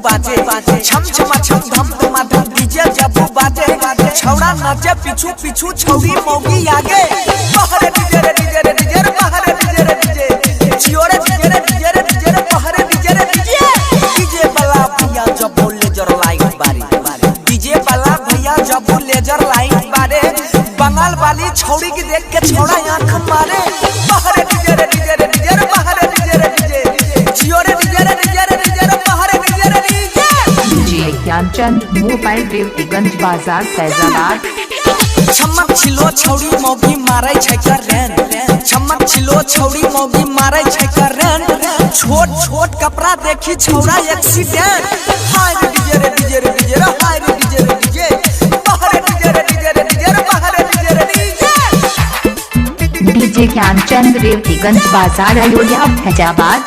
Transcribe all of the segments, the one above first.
बाजे छम छमा छम धम धमा धम डीजे जब बाजे छौड़ा नाचे पीछू पीछू छौड़ी मौगी आगे बहरे डीजे रे डीजे रे डीजे रे बहरे डीजे रे डीजे जियो रे डीजे रे डीजे रे डीजे रे बहरे डीजे रे डीजे डीजे वाला भैया जब लेजर लाइट बारे डीजे वाला भैया जब लेजर लाइट बारे बंगाल वाली छौड़ी की देख के छौड़ा आंख मारे बहरे डीजे रे डीजे रे डीजे रे बहरे डीजे रे डीजे जियो रे डीजे रे डीजे रे डीजे रे बहरे डीजे रे DJ DJ Gyanchand mobile Revatiganj बाजार फैजाबाद। छमक छिलो छौड़ी मौगी मारै छै करेंट छमक छिलो छौड़ी मौगी मारै छै करेंट छोट छोट कपड़ा देखी छौड़ा एक्सीडेंट हाय रे डीजे रे डीजे रे डीजे रे हाय रे डीजे रे डीजे बहरे डीजे रे डीजे रे डीजे रे बहरे डीजे रे डीजे डीजे ज्ञानचंद रेवतीगंज बाजार अयोध्या फैजाबाद।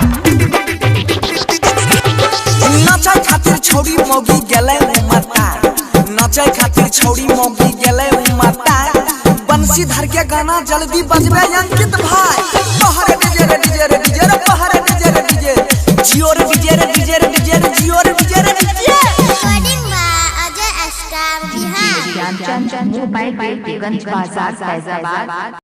नाचे खातिर छौड़ी मौगी गेलै उमता नाचे खातिर छौड़ी मौगी गेलै उमता बंसी धर के गाना जल्दी बजबे अंकित भाई बहरे डीजे रे डीजे रे डीजे रे बहरे डीजे रे डीजे जियो रे डीजे रे डीजे रे डीजे रे जियो रे डीजे रे DJ recording by Ajay star Bihar. Gyanchand mobile Revatiganj बाजार फैजाबाद।